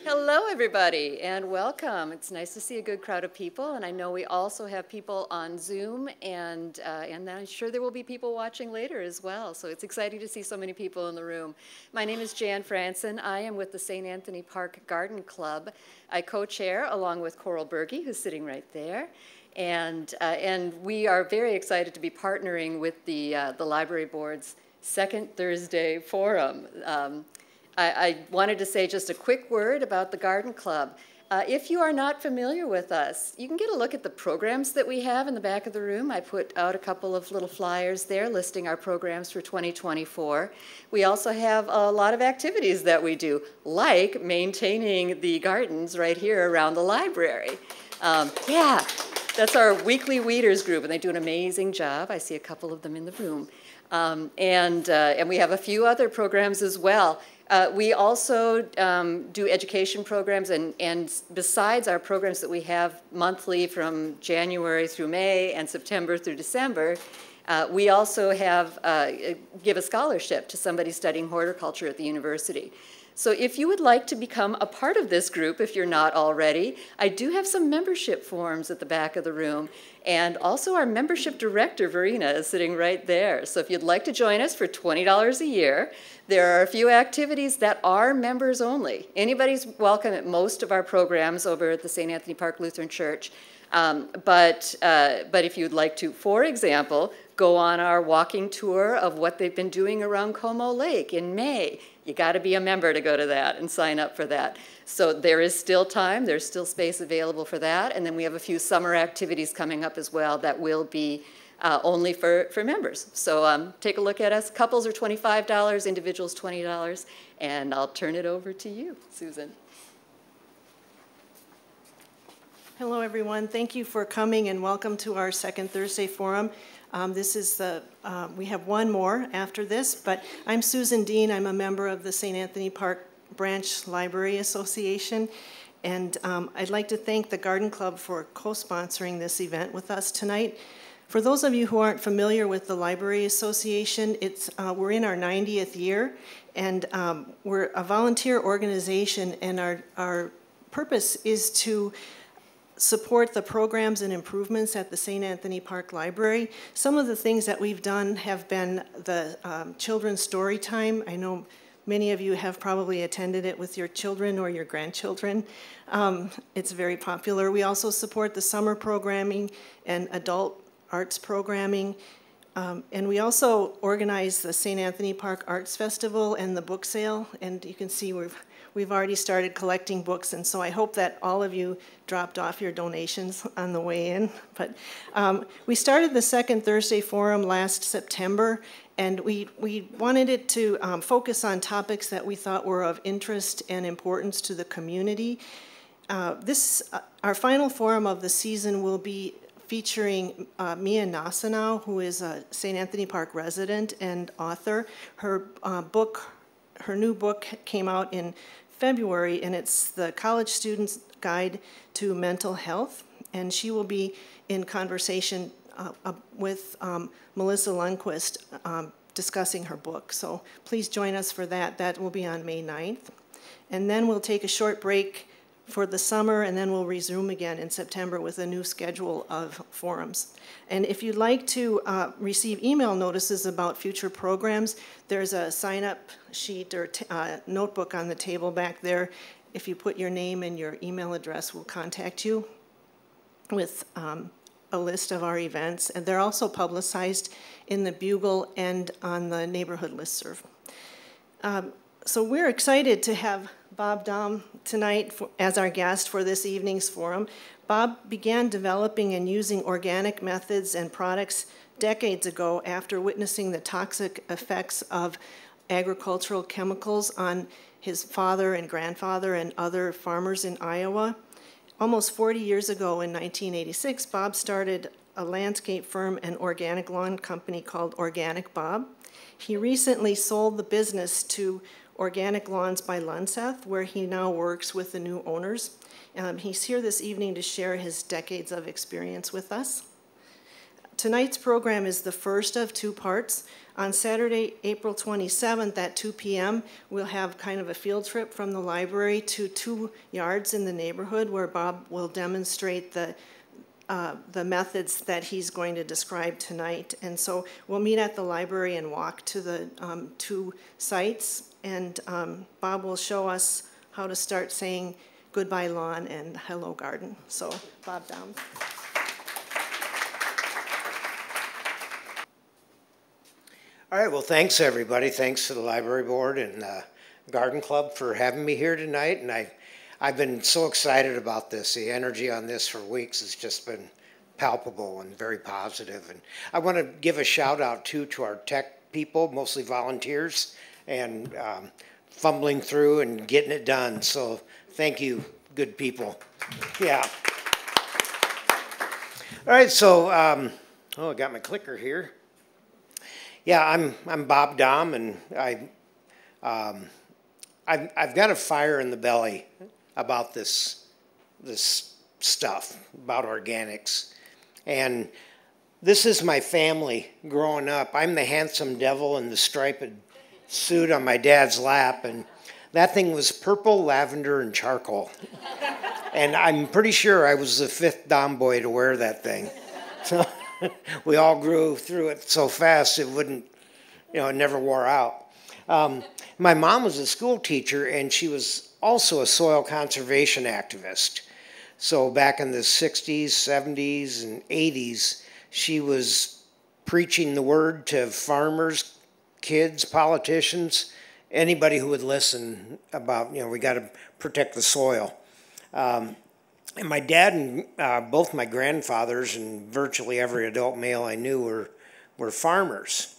Hello, everybody, and welcome. It's nice to see a good crowd of people, and I know we also have people on Zoom, and I'm sure there will be people watching later as well, so it's exciting to see so many people in the room. My name is Jan Franson. I am with the St. Anthony Park Garden Club. I co-chair along with Coral Berge, who's sitting right there, and we are very excited to be partnering with the Library Board's Second Thursday Forum. I wanted to say just a quick word about the Garden Club. If you are not familiar with us, you can get a look at the programs that we have in the back of the room. I put out a couple of little flyers there listing our programs for 2024. We also have a lot of activities that we do, like maintaining the gardens right here around the library. Yeah, that's our weekly weeders group, and they do an amazing job. I see a couple of them in the room. And we have a few other programs as well. We also do education programs, and besides our programs that we have monthly from January through May and September through December, we also have give a scholarship to somebody studying horticulture at the university. So if you would like to become a part of this group, if you're not already, I do have some membership forms at the back of the room. And also our membership director, Verena, is sitting right there. So if you'd like to join us for $20 a year, there are a few activities that are members only. Anybody's welcome at most of our programs over at the St. Anthony Park Lutheran Church. But if you'd like to, for example, go on our walking tour of what they've been doing around Como Lake in May, you got to be a member to go to that and sign up for that. So there is still time, there's still space available for that, and then we have a few summer activities coming up as well that will be only for members. So take a look at us. Couples are $25, individuals $20, and I'll turn it over to you, Susan. Hello, everyone. Thank you for coming, and welcome to our Second Thursday Forum. We have one more after this, but I'm Susan Dean. I'm a member of the St. Anthony Park Branch Library Association, and I'd like to thank the Garden Club for co-sponsoring this event with us tonight. For those of you who aren't familiar with the Library Association, we're in our 90th year, and we're a volunteer organization, and our purpose is to support the programs and improvements at the St. Anthony Park Library. Some of the things that we've done have been the children's story time. I know many of you have probably attended it with your children or your grandchildren. It's very popular. We also support the summer programming and adult arts programming. And we also organize the St. Anthony Park Arts Festival and the book sale. And you can see we've already started collecting books, and so I hope that all of you dropped off your donations on the way in. But we started the Second Thursday Forum last September, and we wanted it to focus on topics that we thought were of interest and importance to the community. Our final forum of the season will be featuring Mia Nassanow, who is a St. Anthony Park resident and author. Her new book came out in February, and it's the College Student's Guide to Mental Health, and she will be in conversation with Melissa Lundquist discussing her book. So please join us for that. That will be on May 9th. And then we'll take a short break for the summer, and then we'll resume again in September with a new schedule of forums. And if you'd like to receive email notices about future programs, there's a sign-up sheet or notebook on the table back there. If you put your name and your email address, we'll contact you with a list of our events. And they're also publicized in the Bugle and on the neighborhood listserv. So we're excited to have Bob Dahm tonight as our guest for this evening's forum. Bob began developing and using organic methods and products decades ago after witnessing the toxic effects of agricultural chemicals on his father and grandfather and other farmers in Iowa. Almost 40 years ago in 1986, Bob started a landscape firm and organic lawn company called Organic Bob. He recently sold the business to Organic Lawns by Lunseth, where he now works with the new owners. He's here this evening to share his decades of experience with us. Tonight's program is the first of two parts. On Saturday, April 27th at 2 p.m., we'll have kind of a field trip from the library to 2 yards in the neighborhood where Bob will demonstrate the methods that he's going to describe tonight. And so we'll meet at the library and walk to the 2 sites, and Bob will show us how to start saying goodbye lawn and hello garden. So Bob Dahm. All right, well, thanks everybody. Thanks to the library board and garden club for having me here tonight. And I've been so excited about this. The energy on this for weeks has just been palpable and very positive. And I want to give a shout out too to our tech people, mostly volunteers, and fumbling through and getting it done. So thank you, good people. Yeah. All right, so I got my clicker here. Yeah, I'm Bob Dahm, and I've got a fire in the belly about this stuff, about organics. And this is my family growing up. I'm the handsome devil in the striped suit on my dad's lap, and that thing was purple, lavender, and charcoal. And I'm pretty sure I was the 5th Dahm boy to wear that thing. So we all grew through it so fast it wouldn't, it never wore out. My mom was a school teacher, and she was also a soil conservation activist. So back in the 60s, 70s, and 80s, she was preaching the word to farmers, kids, politicians, anybody who would listen about, we got to protect the soil. And my dad and both my grandfathers and virtually every adult male I knew were farmers.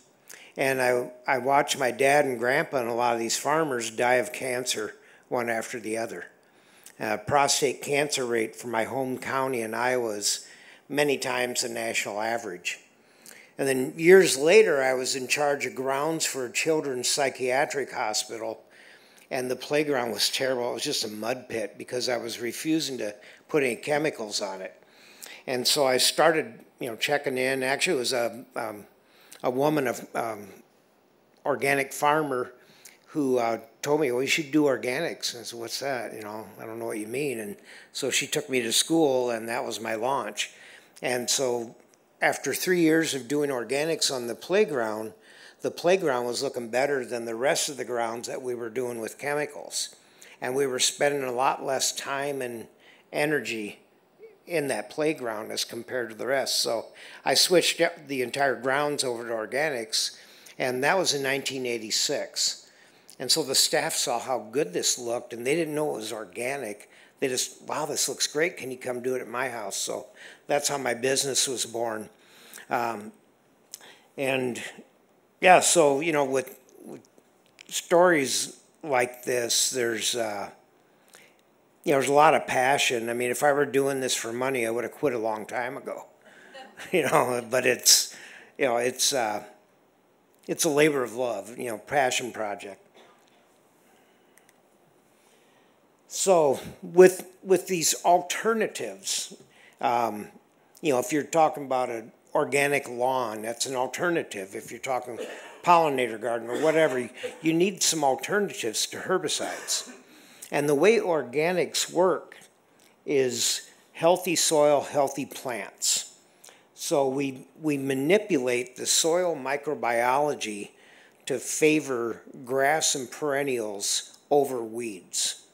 And I watched my dad and grandpa and a lot of these farmers die of cancer one after the other. Prostate cancer rate for my home county in Iowa is many times the national average. And then years later, I was in charge of grounds for a children's psychiatric hospital, and the playground was terrible. It was just a mud pit because I was refusing to put any chemicals on it. And so I started, checking in. Actually, it was a woman, organic farmer, who told me, well, you should do organics. And I said, what's that? I don't know what you mean. And so she took me to school, and that was my launch. And so after 3 years of doing organics on the playground was looking better than the rest of the grounds that we were doing with chemicals. And we were spending a lot less time and energy in that playground as compared to the rest. So I switched the entire grounds over to organics, and that was in 1986. And so the staff saw how good this looked, and they didn't know it was organic. They just, wow, this looks great. Can you come do it at my house? So that's how my business was born. And yeah, so, with stories like this, there's a lot of passion. I mean, if I were doing this for money, I would have quit a long time ago. But it's a labor of love, passion project. So with these alternatives, if you're talking about an organic lawn, that's an alternative. If you're talking pollinator garden or whatever, you need some alternatives to herbicides. And the way organics work is healthy soil, healthy plants. So we manipulate the soil microbiology to favor grass and perennials over weeds.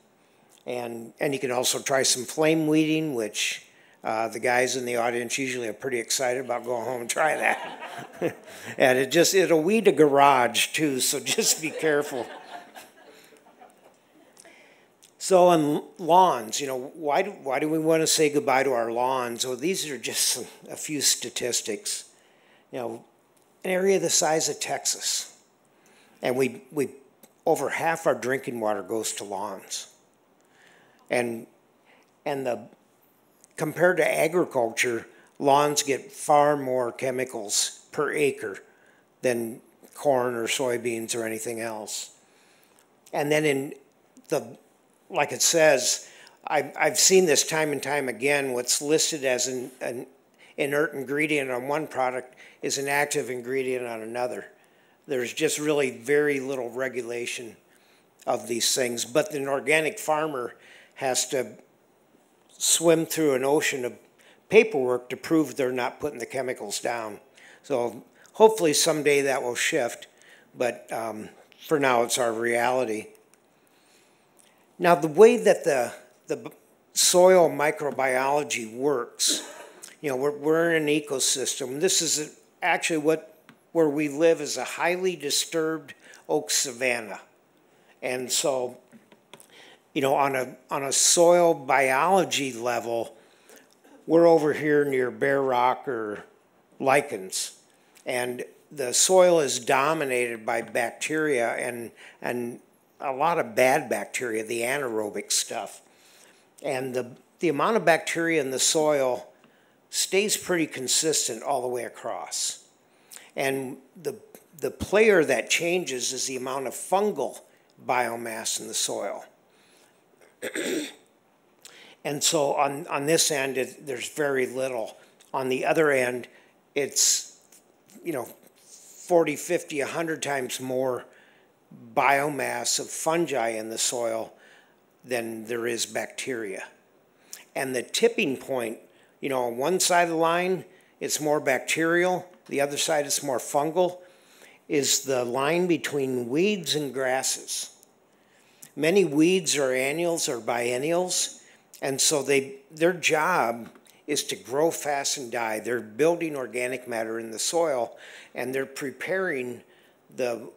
And you can also try some flame weeding, which the guys in the audience usually are pretty excited about going home and try that. And it'll weed a garage too, so just be careful. So on lawns, why do we want to say goodbye to our lawns? Well, these are just a few statistics. An area the size of Texas, and we over half our drinking water goes to lawns. And compared to agriculture, lawns get far more chemicals per acre than corn or soybeans or anything else. And then like it says, I've seen this time and time again, what's listed as an inert ingredient on one product is an active ingredient on another. There's just really very little regulation of these things, but an organic farmer has to swim through an ocean of paperwork to prove they're not putting the chemicals down. So hopefully someday that will shift, but for now it's our reality. Now the way that the soil microbiology works, you know, we're in an ecosystem. This is actually where we live is a highly disturbed oak savanna. And so, you know, on a soil biology level, we're over here near bare rock or lichens. And the soil is dominated by bacteria and a lot of bad bacteria, the anaerobic stuff. And the amount of bacteria in the soil stays pretty consistent all the way across. And the player that changes is the amount of fungal biomass in the soil. And so on this end, there's very little. On the other end, it's, you know, 40, 50, 100 times more biomass of fungi in the soil than there is bacteria. And the tipping point, you know, on one side of the line, it's more bacterial, the other side is more fungal, is the line between weeds and grasses. Many weeds are annuals or biennials, and so their job is to grow fast and die. They're building organic matter in the soil, and they're preparing the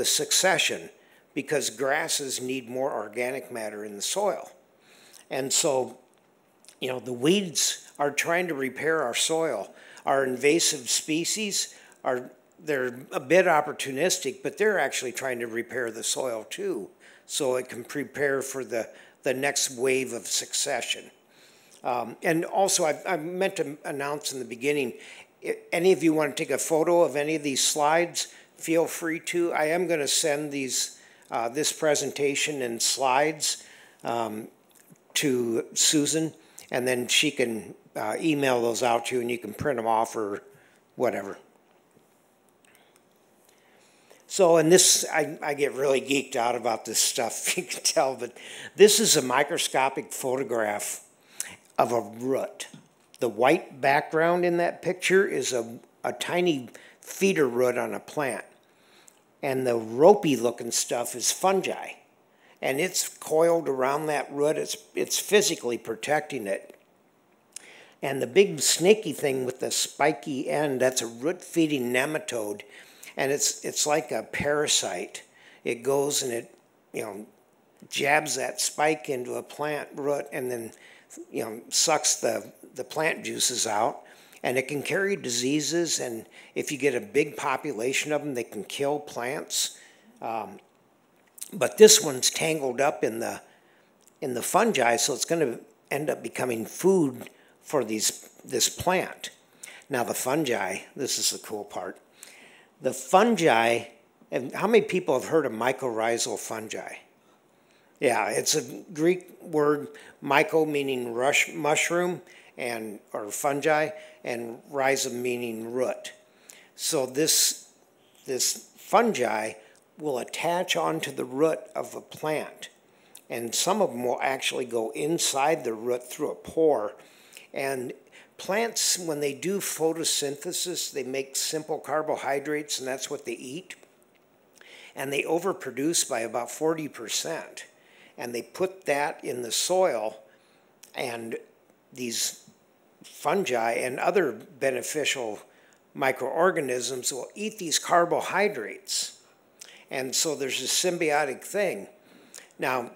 succession because grasses need more organic matter in the soil. And so, you know, the weeds are trying to repair our soil. Our invasive species they're a bit opportunistic, but they're actually trying to repair the soil too, so it can prepare for the next wave of succession. And also, I meant to announce in the beginning, if any of you want to take a photo of any of these slides, feel free to. I am going to send this presentation and slides to Susan, and then she can email those out to you, and you can print them off or whatever. So, and this, I get really geeked out about this stuff, you can tell, but this is a microscopic photograph of a root. The white background in that picture is a tiny feeder root on a plant. And the ropey looking stuff is fungi. And it's coiled around that root, it's physically protecting it. And the big snaky thing with the spiky end, that's a root-feeding nematode. And it's like a parasite. It goes and it, you know, jabs that spike into a plant root and then, you know, sucks the plant juices out. And it can carry diseases, and if you get a big population of them, they can kill plants. But this one's tangled up in the fungi, so it's going to end up becoming food for this plant. Now the fungi, this is the cool part. The fungi, and how many people have heard of mycorrhizal fungi? Yeah, it's a Greek word, myco meaning mushroom, or fungi, and rhizome meaning root. So this fungi will attach onto the root of a plant, and some of them will actually go inside the root through a pore. And plants, when they do photosynthesis, they make simple carbohydrates, and that's what they eat. And they overproduce by about 40%. And they put that in the soil, and these fungi and other beneficial microorganisms will eat these carbohydrates. And so there's a symbiotic thing. Now,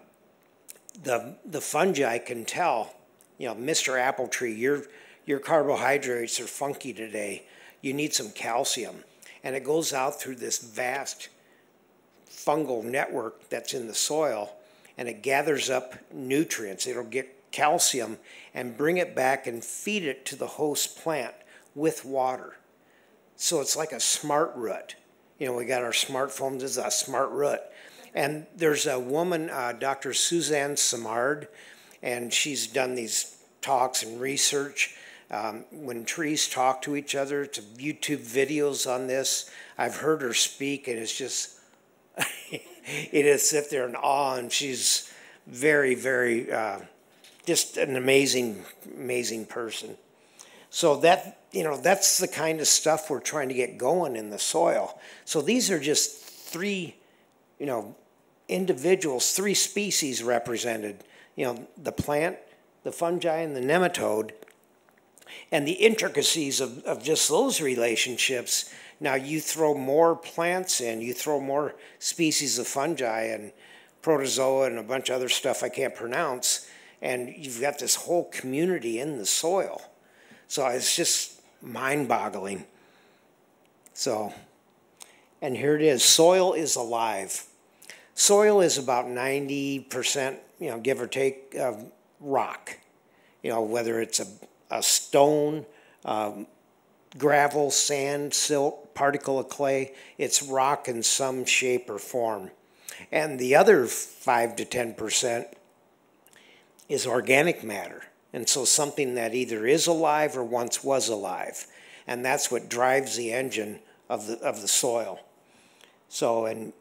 the fungi can tell, you know, Mr. Apple Tree, your carbohydrates are funky today. You need some calcium. And it goes out through this vast fungal network that's in the soil, and it gathers up nutrients. It'll get calcium and bring it back and feed it to the host plant with water. So it's like a smart root. You know, we got our smartphones as a smart root. And there's a woman, Dr. Suzanne Simard, and she's done these talks and research When trees talk to each other, it's YouTube videos on this. I've heard her speak, and it's just, it is sit there in awe, and she's very, very, just an amazing, amazing person. So that, that's the kind of stuff we're trying to get going in the soil. So these are just three, individuals, three species represented, the plant, the fungi, and the nematode. And the intricacies of just those relationships. Now you throw more plants in, you throw more species of fungi and protozoa and a bunch of other stuff I can't pronounce, and you've got this whole community in the soil. So it's just mind-boggling. So, and here it is, soil is alive. Soil is about 90%, give or take, rock. Whether it's a stone, gravel, sand, silt, particle of clay, it's rock in some shape or form. And the other 5 to 10% is organic matter. And so something that either is alive or once was alive. And that's what drives the engine of the soil. So, and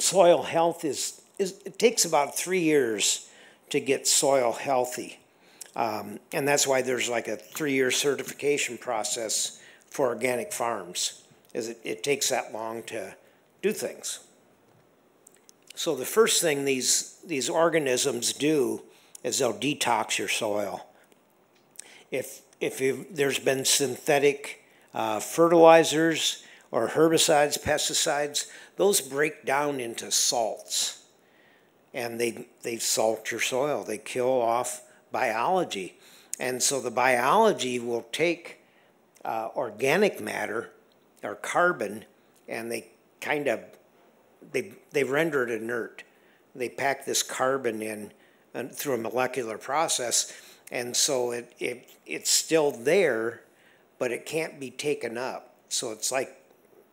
soil health it takes about 3 years to get soil healthy. And that's why there's like a 3-year certification process for organic farms, is it takes that long to do things. So the first thing these organisms do is they'll detox your soil. If there's been synthetic fertilizers or herbicides, pesticides, those break down into salts. And they salt your soil. They kill off biology. And so the biology will take organic matter or carbon, and they render it inert. They pack this carbon in through a molecular process, and so it's still there, but it can't be taken up. So it's like,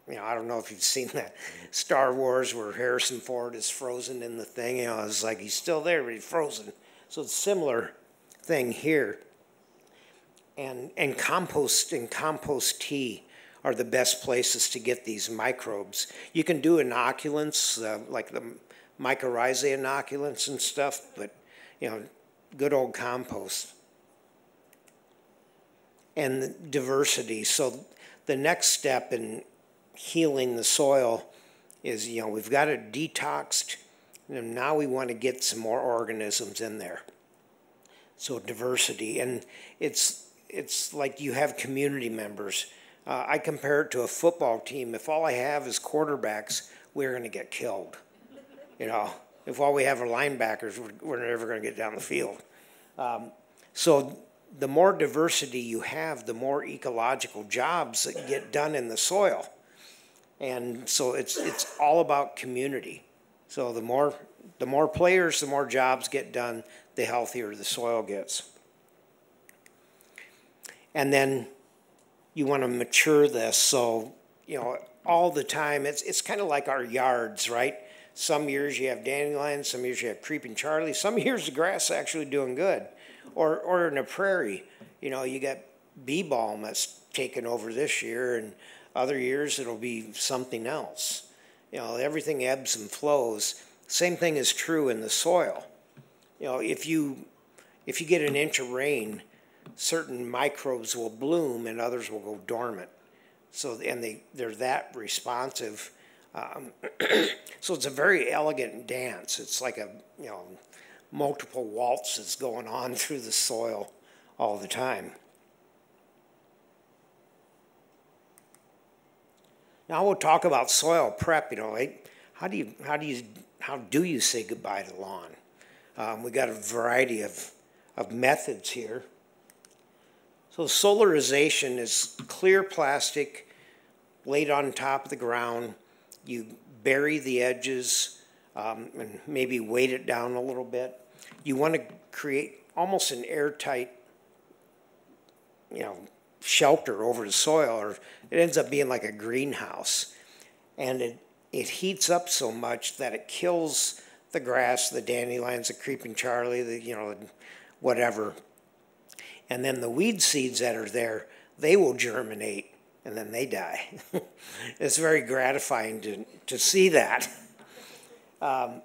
I don't know if you've seen that Star Wars where Harrison Ford is frozen in the thing. It's like he's still there, but he's frozen. So it's a similar thing here. And compost and compost tea are the best places to get these microbes. You can do inoculants, like the mycorrhizae inoculants and stuff, but good old compost. And the diversity. So the next step in healing the soil is, we've got it detoxed, and now we want to get some more organisms in there. So diversity, and it's like you have community members. I compare it to a football team. If all I have is quarterbacks, we're going to get killed. If all we have are linebackers, we're never going to get down the field. So the more diversity you have, the more ecological jobs that get done in the soil. And so it's all about community. So the more players, the more jobs get done, the healthier the soil gets. And then you want to mature this. So, all the time, it's kind of like our yards, right? Some years you have dandelions, some years you have creeping Charlie, some years the grass is actually doing good. Or in a prairie, you got bee balm that's taken over this year, and other years it'll be something else. Everything ebbs and flows. Same thing is true in the soil. If you get an inch of rain, certain microbes will bloom and others will go dormant. So, and they're that responsive. So it's a very elegant dance. It's like a, multiple waltzes going on through the soil all the time. Now we'll talk about soil prep. How do you say goodbye to lawn? We got a variety of methods here. So solarization is clear plastic laid on top of the ground. You bury the edges and maybe weight it down a little bit. You want to create almost an airtight, shelter over the soil, or it ends up being like a greenhouse. And it heats up so much that it kills the grass, the dandelions, the creeping Charlie, whatever. And then the weed seeds that are there, they will germinate, and then they die. It's very gratifying to see that. But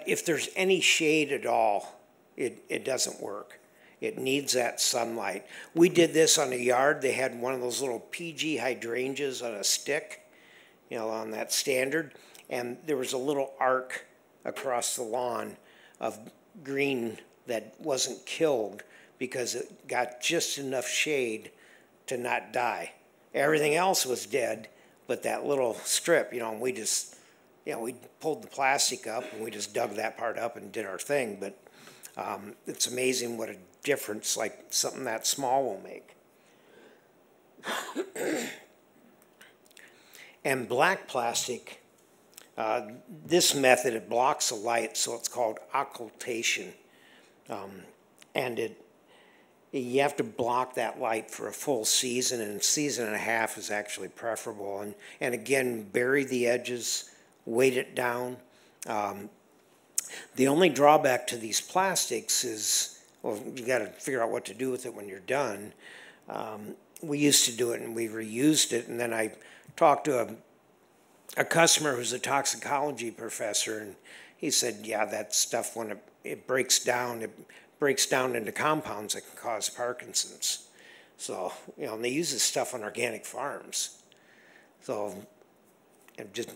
if there's any shade at all, it doesn't work. It needs that sunlight. We did this on a yard. They had one of those little PG hydrangeas on a stick, you know, on that standard. And there was a little arc across the lawn of green that wasn't killed because it got just enough shade to not die. Everything else was dead, but that little strip, you know, we just, you know, we pulled the plastic up and we just dug that part up and did our thing. But it's amazing what a difference like something that small will make. And black plastic, this method, it blocks the light, so it's called occultation. And you have to block that light for a full season, and a season and a half is actually preferable. And again, bury the edges, weight it down. The only drawback to these plastics is, well, you got to figure out what to do with it when you're done. We used to do it and we reused it, and then I talked to a customer who's a toxicology professor, and he said, yeah, that stuff, when it breaks down into compounds that can cause Parkinson's. So, you know, and they use this stuff on organic farms. So, and just,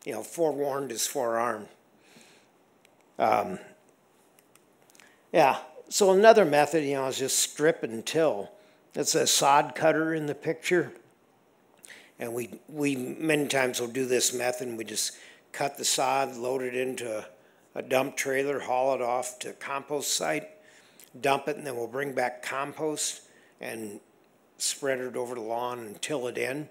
you know, forewarned is forearmed. Yeah, so another method, you know, is just strip and till. It's a sod cutter in the picture. And we many times will do this method, and we just cut the sod, load it into a dump trailer, haul it off to a compost site, dump it, and then we'll bring back compost and spread it over the lawn and till it in.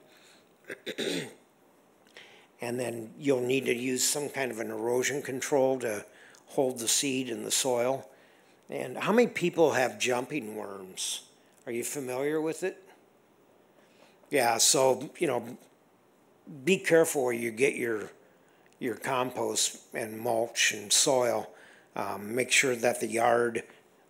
And then you'll need to use some kind of an erosion control to hold the seed in the soil. And how many people have jumping worms? Are you familiar with it? Yeah, so, you know, be careful where you get your compost and mulch and soil. Make sure that the yard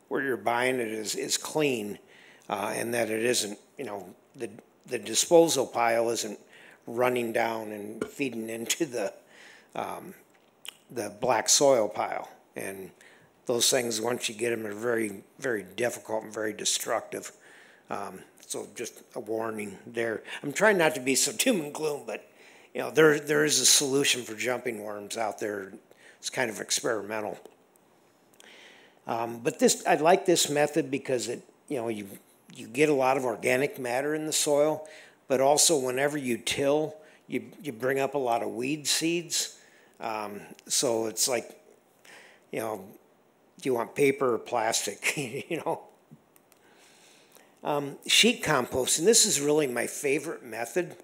where you're buying it is clean, and that it isn't, you know, the disposal pile isn't running down and feeding into the black soil pile. And those things, once you get them, are very, very difficult and very destructive. So just a warning there. I'm trying not to be so doom and gloom, but you know, there is a solution for jumping worms out there. It's kind of experimental. But I like this method because it, you know, you get a lot of organic matter in the soil, but also whenever you till, you bring up a lot of weed seeds. So it's like, you know, do you want paper or plastic? You know. Sheet composting, this is really my favorite method,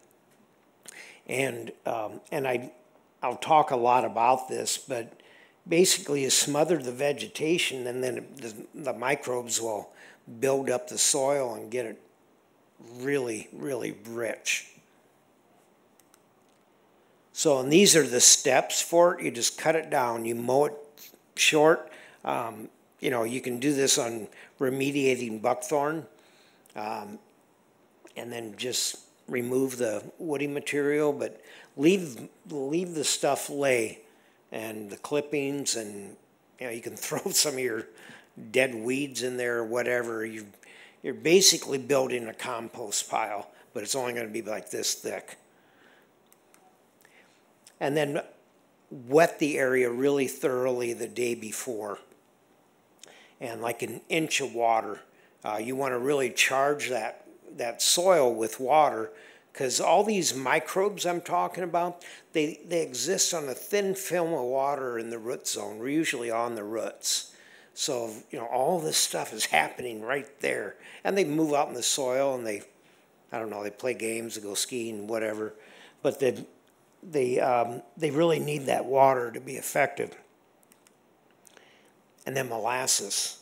and I'll talk a lot about this, but basically you smother the vegetation, and then the microbes will build up the soil and get it really, really rich. So, and these are the steps for it. You just cut it down, you mow it short. You know, you can do this on remediating buckthorn. And then just remove the woody material, but leave the stuff lay, and the clippings, and you know, you can throw some of your dead weeds in there or whatever. You're basically building a compost pile, but it's only going to be like this thick. And then wet the area really thoroughly the day before, and like an inch of water. You want to really charge that soil with water, because all these microbes I'm talking about, they exist on a thin film of water in the root zone. We're usually on the roots. So, you know, all this stuff is happening right there. And they move out in the soil, and I don't know, they play games, they go skiing, whatever. But they really need that water to be effective. And then molasses.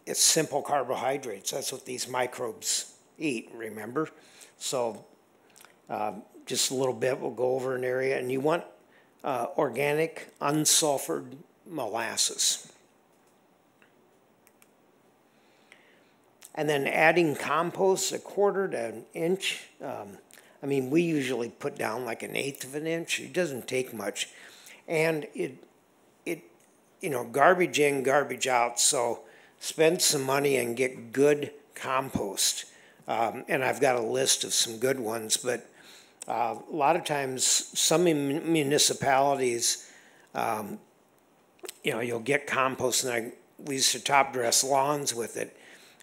It's simple carbohydrates. That's what these microbes eat, remember? So just a little bit, we'll go over an area. And you want organic, unsulfured molasses. And then adding compost 1/4 to an inch. I mean, we usually put down like 1/8 of an inch. It doesn't take much. And it you know, garbage in, garbage out. So spend some money and get good compost. And I've got a list of some good ones, but a lot of times some municipalities, you know, you'll get compost, and we used to top dress lawns with it,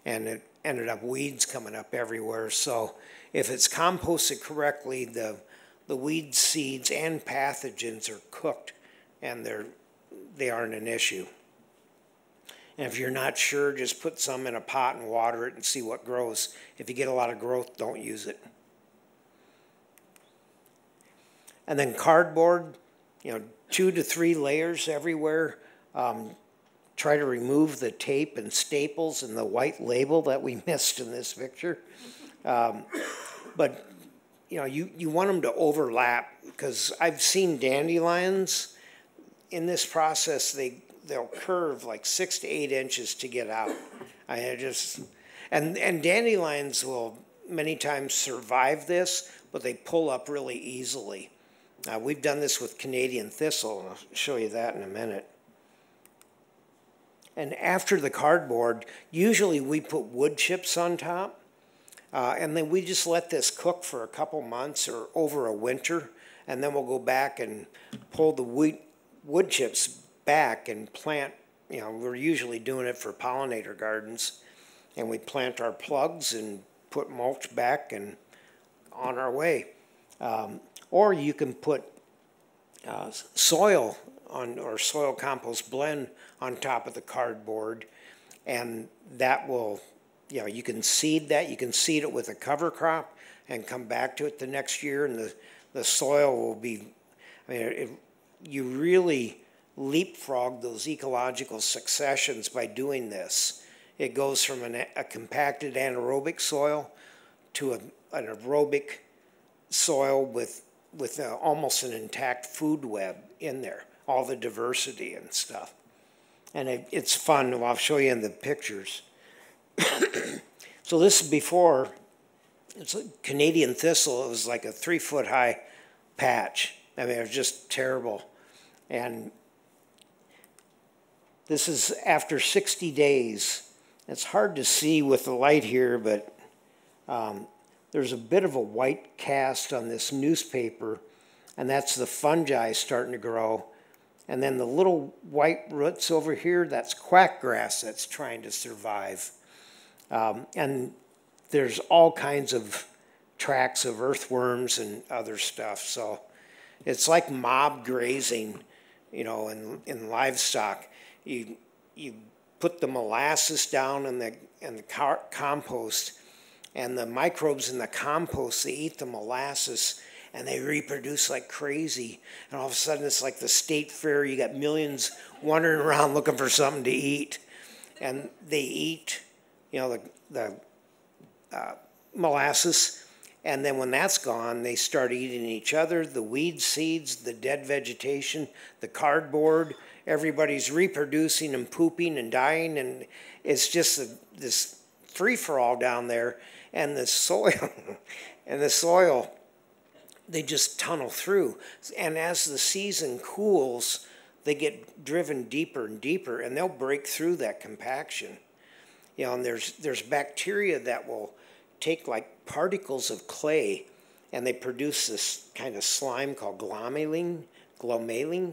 and it ended up weeds coming up everywhere. So if it's composted correctly, the weed seeds and pathogens are cooked, and they aren't an issue. And if you're not sure, just put some in a pot and water it and see what grows. If you get a lot of growth, don't use it. And then cardboard, you know, 2 to 3 layers everywhere. Try to remove the tape and staples and the white label that we missed in this picture. But, you know, you want them to overlap, because I've seen dandelions in this process, they'll curve like 6 to 8 inches to get out. And dandelions will many times survive this, but they pull up really easily. We've done this with Canadian thistle, and I'll show you that in a minute. And after the cardboard, usually we put wood chips on top, and then we just let this cook for a couple months or over a winter, and then we'll go back and pull the wood chips back and plant. You know, we're usually doing it for pollinator gardens, and we plant our plugs and put mulch back and on our way. Or you can put soil on, or soil compost blend on top of the cardboard, and that will, you know, you can seed that. You can seed it with a cover crop and come back to it the next year, and the soil will be, I mean, you really leapfrog those ecological successions by doing this. It goes from a compacted anaerobic soil to an aerobic soil with almost an intact food web in there, all the diversity and stuff. And it's fun. I'll show you in the pictures. So this is before. It's a Canadian thistle. It was like a 3-foot high patch. I mean, it was just terrible. And this is after 60 days. It's hard to see with the light here, but there's a bit of a white cast on this newspaper, and that's the fungi starting to grow. And then the little white roots over here, that's quackgrass that's trying to survive. And there's all kinds of tracks of earthworms and other stuff. So it's like mob grazing, you know, in livestock. You put the molasses down in the compost, and the microbes in the compost, they eat the molasses, and they reproduce like crazy. And all of a sudden, it's like the state fair. You got millions wandering around looking for something to eat. And they eat, you know, the molasses. And then when that's gone, they start eating each other, the weed seeds, the dead vegetation, the cardboard. Everybody's reproducing and pooping and dying. And it's just this free-for-all down there. And the soil, they just tunnel through. And as the season cools, they get driven deeper and deeper, and they'll break through that compaction. You know, and there's bacteria that will take like particles of clay, and they produce this kind of slime called glomalin,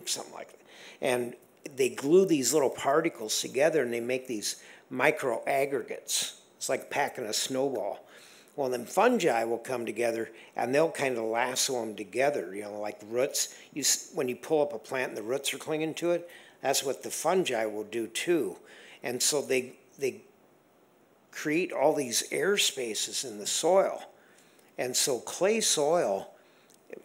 something like that. And they glue these little particles together, and they make these micro aggregates. It's like packing a snowball. Well, then fungi will come together, and they'll kind of lasso them together, you know, like roots. When you pull up a plant and the roots are clinging to it, that's what the fungi will do too. And so they create all these air spaces in the soil. And so clay soil,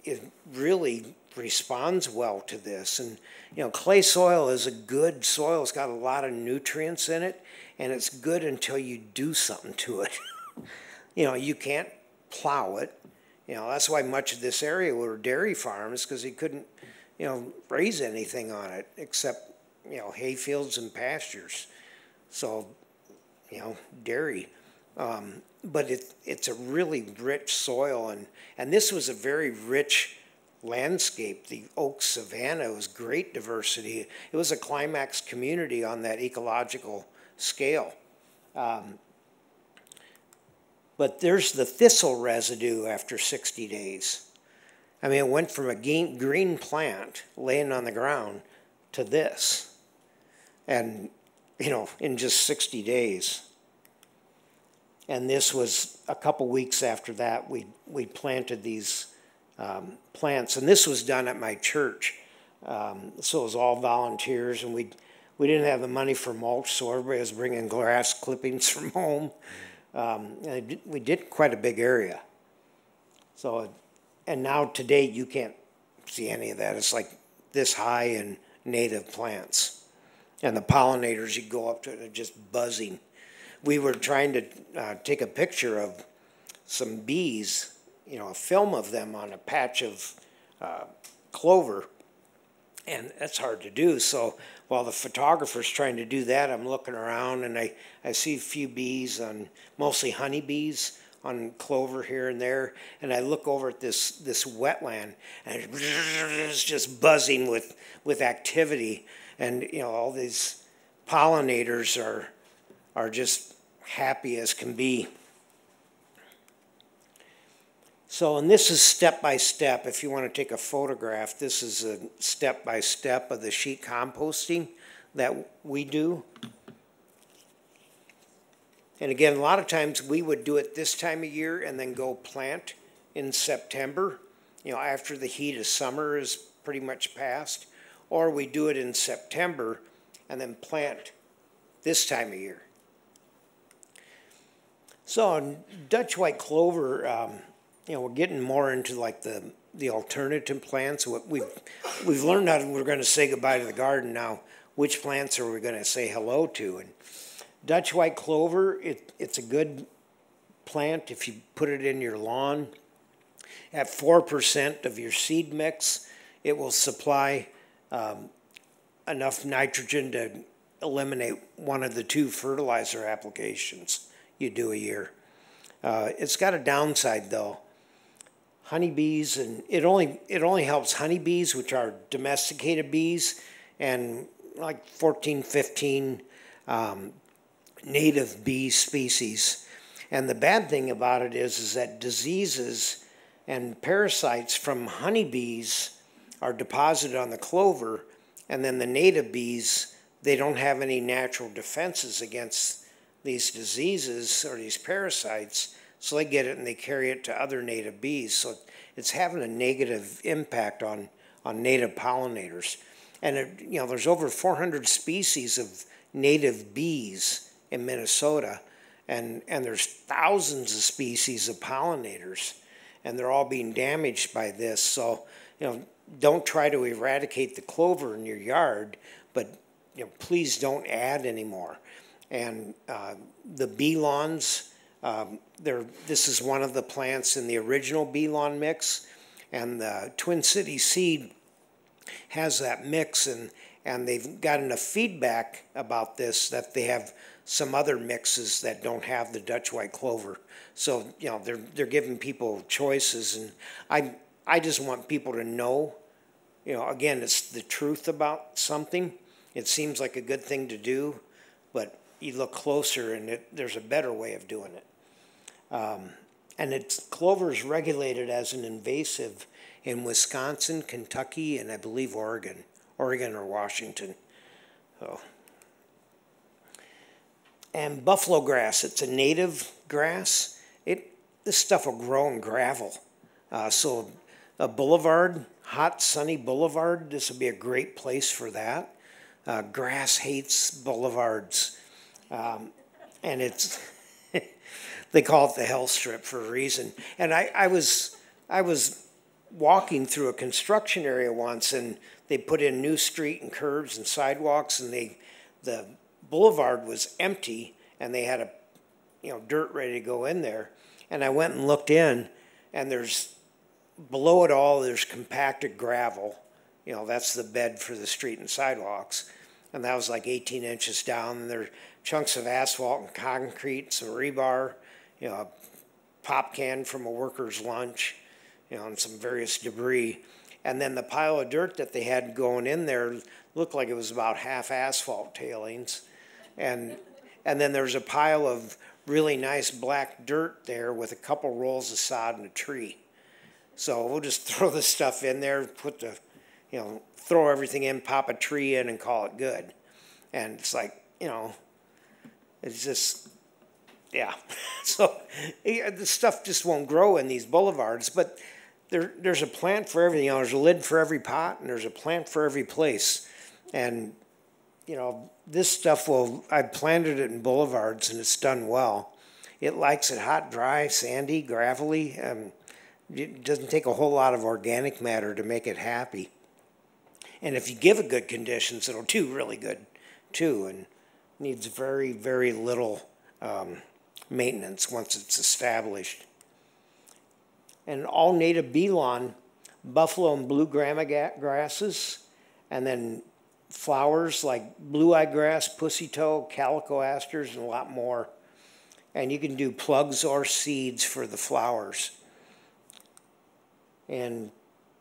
it really responds well to this. And, you know, clay soil is a good soil. It's got a lot of nutrients in it, and it's good until you do something to it. You know, you can't plow it. You know, that's why much of this area were dairy farms, because you couldn't, you know, raise anything on it except, you know, hay fields and pastures. So, you know, dairy. but it's a really rich soil, and this was a very rich landscape. The oak savanna was great diversity. It was a climax community on that ecological scale. But there's the thistle residue after 60 days. I mean, it went from a green plant laying on the ground to this, and in just 60 days. And this was a couple weeks after that we planted these plants, and this was done at my church. So it was all volunteers, and we didn't have the money for mulch, so everybody was bringing grass clippings from home. And we did quite a big area. So, and now to date you can't see any of that. It's like this high in native plants, and the pollinators, you go up to it, they're just buzzing. We were trying to take a picture of some bees, a film of them on a patch of clover, and that's hard to do. So while the photographer's trying to do that, I'm looking around, and I see a few bees, mostly honeybees, on clover here and there, and I look over at this wetland, and it's just buzzing with activity, and all these pollinators are just happy as can be. So, and this is step by step. If you want to take a photograph, this is a step by step of the sheet composting that we do. And again, a lot of times we would do it this time of year and then go plant in September, after the heat of summer is pretty much past. Or we do it in September and then plant this time of year. So in Dutch white clover, we're getting more into like the alternative plants. We've learned how we're going to say goodbye to the garden now. Which plants are we going to say hello to? And Dutch white clover, it's a good plant if you put it in your lawn. At 4% of your seed mix, it will supply enough nitrogen to eliminate one of the 2 fertilizer applications you do a year. It's got a downside though. Honeybees, and it only helps honeybees, which are domesticated bees, and like 14, 15 native bee species. And the bad thing about it is that diseases and parasites from honeybees are deposited on the clover, and then the native bees, they don't have any natural defenses against these diseases or these parasites, so they get it and they carry it to other native bees. So it's having a negative impact on native pollinators. And there's over 400 species of native bees in Minnesota, and there's thousands of species of pollinators, and they're all being damaged by this. So, don't try to eradicate the clover in your yard, but please don't add anymore. And the bee lawns, this is one of the plants in the original bee lawn mix, and the Twin City Seed has that mix, and they've got enough feedback about this that they have some other mixes that don't have the Dutch white clover. So they're giving people choices, and I just want people to know, again, it's the truth about something. It seems like a good thing to do, but you look closer and there's a better way of doing it. And clover is regulated as an invasive in Wisconsin, Kentucky, and I believe Oregon or Washington. So. And buffalo grass, it's a native grass. This stuff will grow in gravel. So a boulevard, hot sunny boulevard, this would be a great place for that. Grass hates boulevards. And it's, they call it the hell strip for a reason. And I was walking through a construction area once, and they put in new street and curbs and sidewalks, and the boulevard was empty, and they had dirt ready to go in there. And I went and looked in, and below it all, there's compacted gravel. That's the bed for the street and sidewalks. and that was like 18 inches down. And there are chunks of asphalt and concrete, some rebar, a pop can from a worker's lunch, and some various debris. And then the pile of dirt that they had going in there looked like it was about half asphalt tailings. And then there's a pile of really nice black dirt there with a couple rolls of sod and a tree. So we'll just throw this stuff in there, throw everything in, pop a tree in, and call it good. And it's like, it's just, yeah. So the stuff just won't grow in these boulevards, but there's a plant for everything. There's a lid for every pot, and there's a plant for every place. And, this stuff I planted it in boulevards, and it's done well. It likes it hot, dry, sandy, gravelly. It doesn't take a whole lot of organic matter to make it happy. And if you give it good conditions, it'll do really good, too, and needs very, very little maintenance once it's established. And all native bee lawn, buffalo and blue grama grasses, and then flowers like blue-eye grass, pussy toe, calico asters, and a lot more. And you can do plugs or seeds for the flowers. And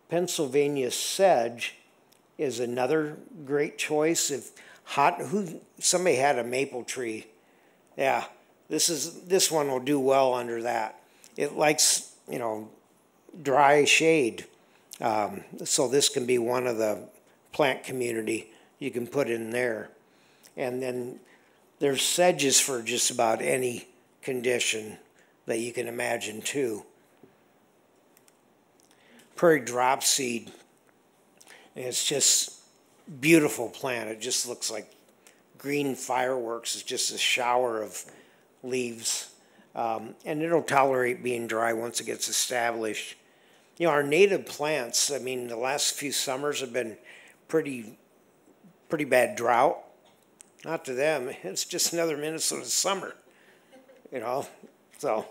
Pennsylvania sedge is another great choice. If somebody had a maple tree, yeah, this one will do well under that. It likes dry shade, so this can be one of the plant community you can put in there. And then there's sedges for just about any condition that you can imagine too. Prairie dropseed, it's just beautiful plant. It just looks like green fireworks. It's just a shower of leaves, and it'll tolerate being dry once it gets established. Our native plants, the last few summers have been pretty bad drought. Not to them, it's just another Minnesota summer, so.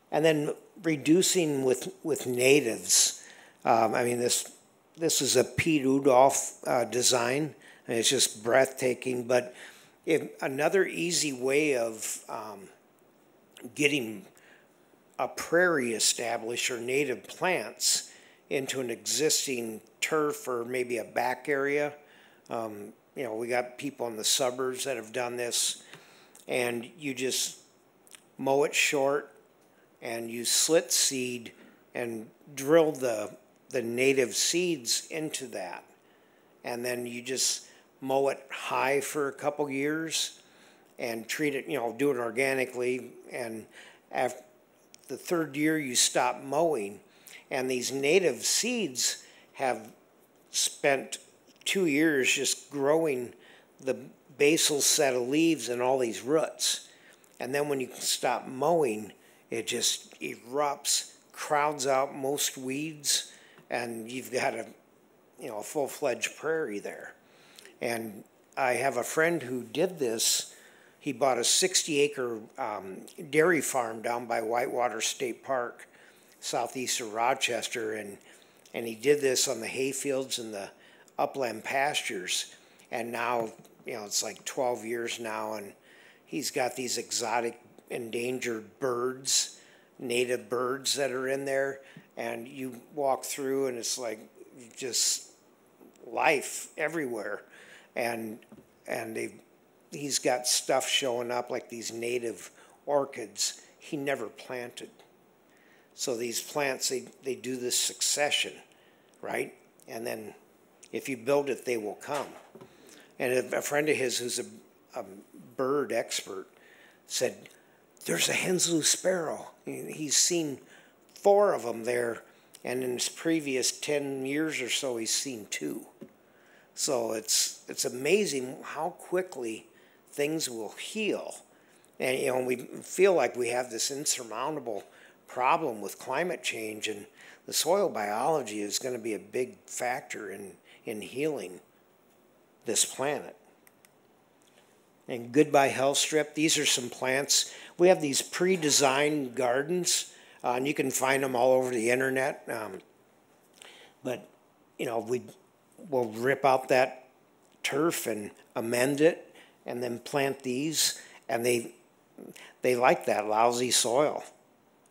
And then reducing with natives. This is a Pete Udolph design, and it's just breathtaking. But another easy way of getting a prairie established or native plants into an existing turf or maybe a back area. We got people in the suburbs that have done this, and you just mow it short, and you slit seed and drill the native seeds into that. And then you just mow it high for a couple years and treat it, do it organically. And after the third year, you stop mowing. And these native seeds have spent 2 years just growing the basal set of leaves and all these roots. And then when you stop mowing, it just erupts, crowds out most weeds, and you've got a full-fledged prairie there. And I have a friend who did this. He bought a 60-acre dairy farm down by Whitewater State Park, southeast of Rochester, and he did this on the hayfields and the upland pastures. And now, it's like 12 years now, and he's got these exotic endangered birds, native birds that are in there, and you walk through and it's like just life everywhere. And he's got stuff showing up like these native orchids he never planted. So these plants, they do this succession, right? And then if you build it, they will come. And a friend of his who's a bird expert said, there's a Henslow sparrow. He's seen 4 of them there, and in his previous 10 years or so, he's seen 2. So it's amazing how quickly things will heal. And we feel like we have this insurmountable problem with climate change, and the soil biology is going to be a big factor in healing this planet. And Goodbye Hell Strip, these are some plants. We have these pre-designed gardens, and you can find them all over the internet. But we'll rip out that turf and amend it and then plant these, and they like that lousy soil.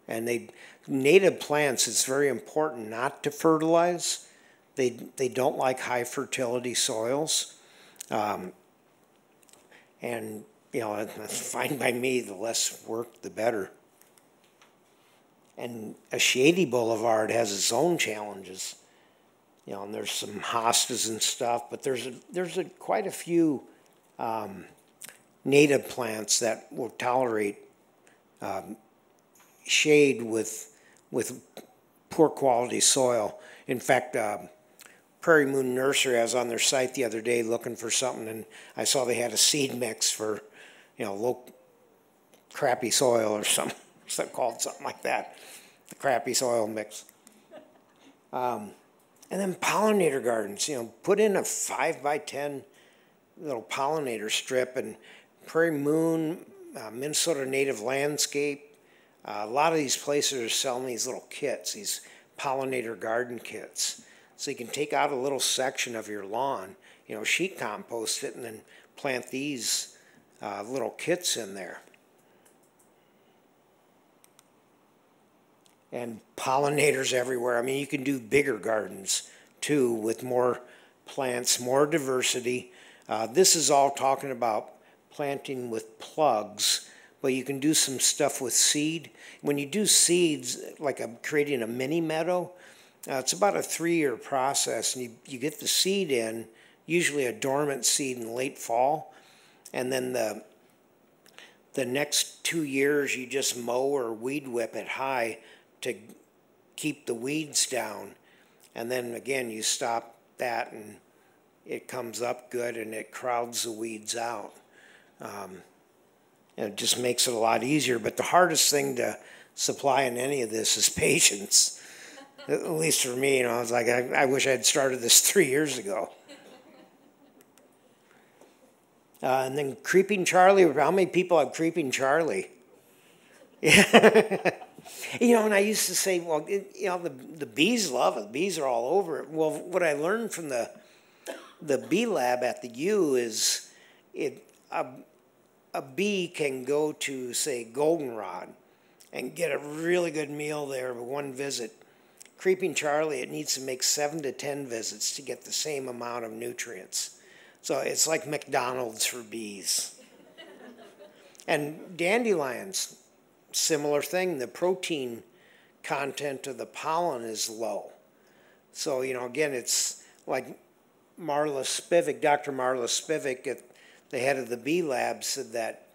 And native plants, it's very important not to fertilize. They don't like high fertility soils. And, you know, that's fine by me. The less work, the better. And a shady boulevard has its own challenges. You know, and there's some hostas and stuff, but there's quite a few native plants that will tolerate shade with poor quality soil. In fact, Prairie Moon Nursery, I was on their site the other day looking for something, and I saw they had a seed mix for, you know, low crappy soil or something. It's called something like that, the crappy soil mix. And then pollinator gardens, you know, put in a 5x10 little pollinator strip, and Prairie Moon, Minnesota Native Landscape, a lot of these places are selling these little kits, these pollinator garden kits. So you can take out a little section of your lawn, you know, sheet compost it, and then plant these little kits in there. And pollinators everywhere. I mean, you can do bigger gardens too with more plants, more diversity. This is all talking about planting with plugs, but you can do some stuff with seed. When you do seeds, like creating a mini meadow, it's about a 3-year process, and you get the seed in, usually a dormant seed in late fall, and then the next 2 years you just mow or weed whip it high to keep the weeds down. And then again, you stop that and it comes up good and it crowds the weeds out. And it just makes it a lot easier. But the hardest thing to supply in any of this is patience. At least for me, you know, I was like, I wish I had started this 3 years ago. And then Creeping Charlie, how many people have Creeping Charlie? Yeah. You know, and I used to say, well, you know, the bees love it. The bees are all over it. Well, what I learned from the bee lab at the U is a bee can go to, say, Goldenrod and get a really good meal there with one visit. Creeping Charlie, it needs to make 7 to 10 visits to get the same amount of nutrients. So it's like McDonald's for bees. And dandelions, similar thing. The protein content of the pollen is low. So, you know, again, it's like Marla Spivak, Dr. Marla Spivak, the head of the bee lab, said that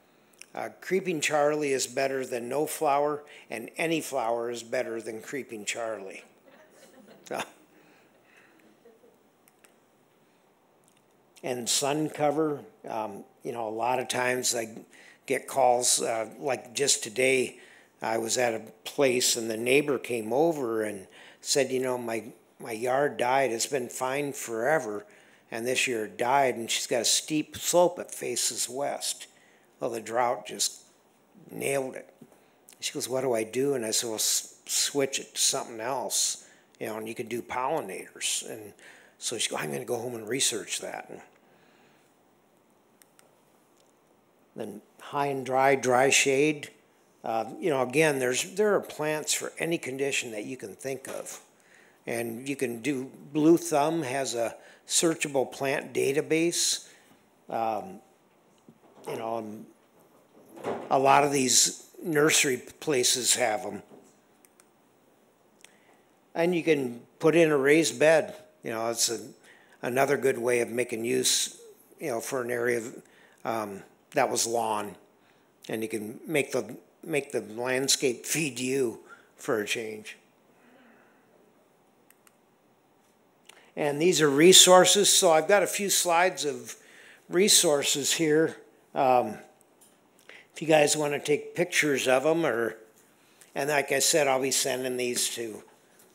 Creeping Charlie is better than no flower, and any flower is better than Creeping Charlie. So. And sun cover, you know, a lot of times I get calls, like just today, I was at a place and the neighbor came over and said, you know, my yard died. It's been fine forever, and this year it died, and she's got a steep slope that faces west. Well, the drought just nailed it. She goes, what do I do? And I said, well, switch it to something else, you know, and you can do pollinators. And so she goes, I'm going to go home and research that. And then high and dry shade. You know, again, there are plants for any condition that you can think of. And you can do, Blue Thumb has a searchable plant database. You know, a lot of these nursery places have them. And you can put in a raised bed. You know, it's another good way of making use, you know, for an area that was lawn. And you can make the landscape feed you for a change. And these are resources. So I've got a few slides of resources here. If you guys want to take pictures of them, and like I said, I'll be sending these to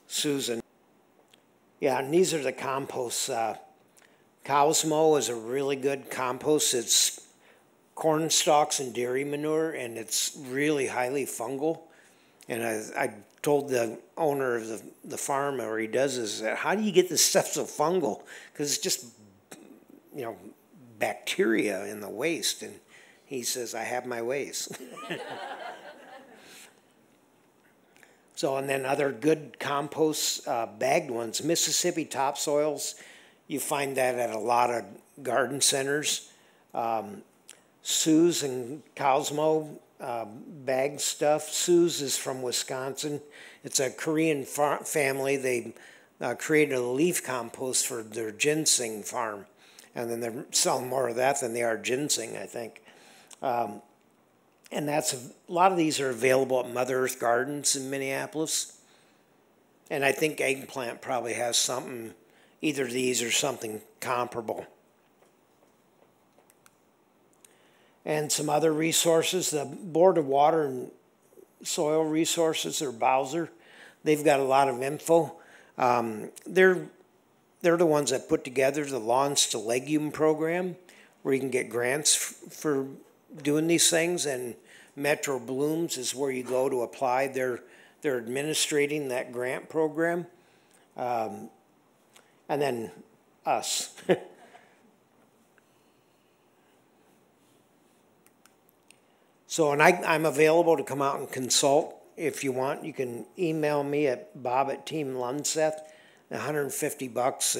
Susan. Yeah, and these are the composts. Cosmo is a really good compost. It's corn stalks and dairy manure, and it's really highly fungal. And I told the owner of the farm where he does this, how do you get this stuff so fungal? Because it's just, bacteria in the waste. And he says, I have my ways. So, and then other good compost bagged ones, Mississippi topsoils, you find that at a lot of garden centers. Sue's and Cosmo bagged stuff. Sue's is from Wisconsin. It's a Korean family. They created a leaf compost for their ginseng farm. And then they're selling more of that than they are ginseng, I think. And a lot of these are available at Mother Earth Gardens in Minneapolis. And I think Eggplant probably has something, either these or something comparable. And some other resources, the Board of Water and Soil Resources, or Bowser, they've got a lot of info. They're the ones that put together the Lawns to Legume program, where you can get grants for doing these things, and Metro Blooms is where you go to apply. They're administrating that grant program, and then us. So, and I'm available to come out and consult if you want. You can email me at bob@Team Lunseth, $150,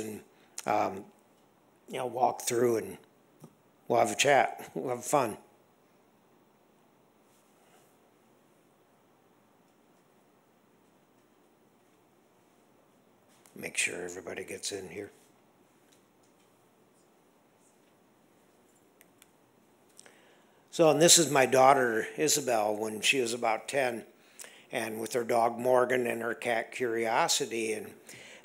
and walk through and we'll have a chat. We'll have fun. Make sure everybody gets in here. So, and this is my daughter, Isabel, when she was about 10, and with her dog Morgan and her cat Curiosity. And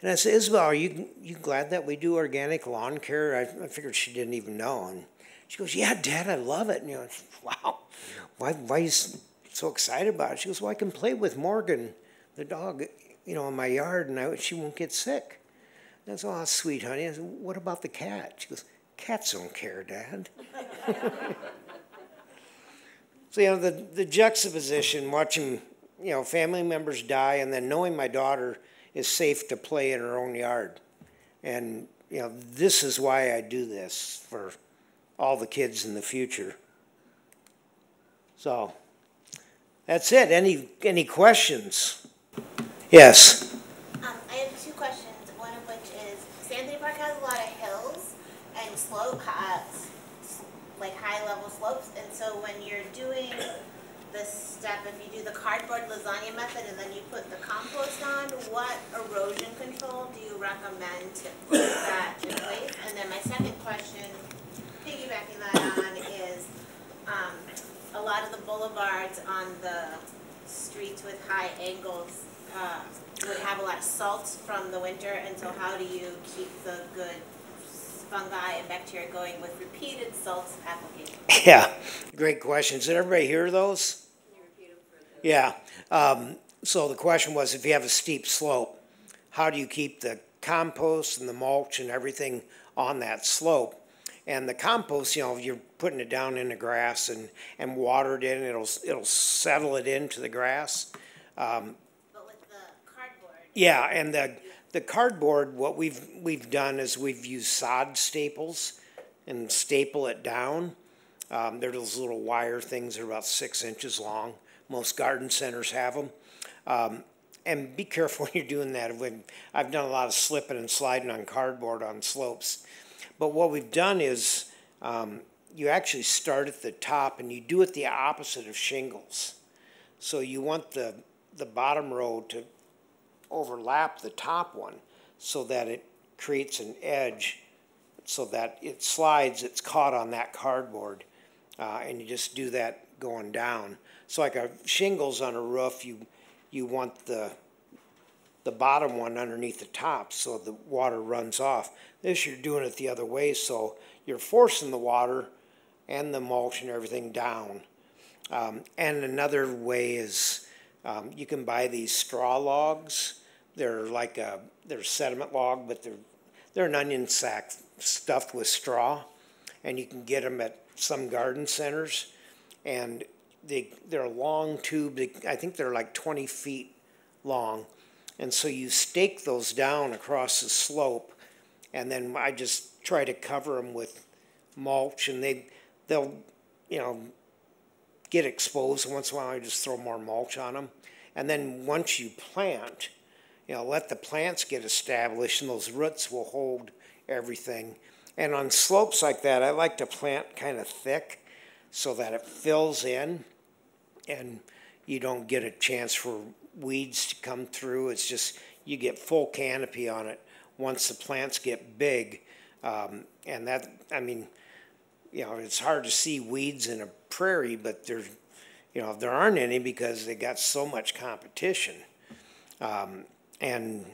I said, Isabel, are you glad that we do organic lawn care? I figured she didn't even know. And she goes, yeah, Dad, I love it. And wow, why are you so excited about it? She goes, well, I can play with Morgan, the dog, in my yard, and she won't get sick. And I said, oh, that's sweet, honey. I said, what about the cat? She goes, cats don't care, Dad. So, the juxtaposition, watching, family members die, and then knowing my daughter is safe to play in her own yard. And, this is why I do this, for all the kids in the future. So, that's it. Any questions? Yes? I have two questions, one of which is, Sandy Park has a lot of hills and slope has like high-level slopes, and so when you're doing the step, if you do the cardboard lasagna method and then you put the compost on, what erosion control do you recommend to put that in place? And then my second question, piggybacking that on, is a lot of the boulevards on the streets with high angles would have a lot of salts from the winter, and so how do you keep the good fungi and bacteria going with repeated salts application? Yeah, great questions. Did everybody hear those? Can you repeat them for Yeah. So the question was, if you have a steep slope, how do you keep the compost and the mulch and everything on that slope? And the compost, you're putting it down in the grass and water it in, it'll settle it into the grass. But with the cardboard. Yeah, and the cardboard, what we've done is we've used sod staples and staple it down. They're those little wire things that are about 6 inches long. Most garden centers have them. And be careful when you're doing that. I've done a lot of slipping and sliding on cardboard on slopes. But what we've done is you actually start at the top and you do it the opposite of shingles. So you want the bottom row to overlap the top one so that it creates an edge so that it slides, it's caught on that cardboard, and you just do that going down. So like a shingles on a roof, you want the bottom one underneath the top so the water runs off. This you're doing it the other way, so you're forcing the water and the mulch and everything down. And another way is you can buy these straw logs. They're like they're sediment log, but they're an onion sack stuffed with straw, and you can get them at some garden centers. And they're a long tube. I think they're like 20 feet long, and so you stake those down across the slope, and then I just try to cover them with mulch, and they'll get exposed. And once in a while, I just throw more mulch on them. And then once you plant, let the plants get established, and those roots will hold everything. And on slopes like that, I like to plant kind of thick so that it fills in, and you don't get a chance for weeds to come through. It's just you get full canopy on it once the plants get big. And that, it's hard to see weeds in a prairie, but there aren't any because they got so much competition. And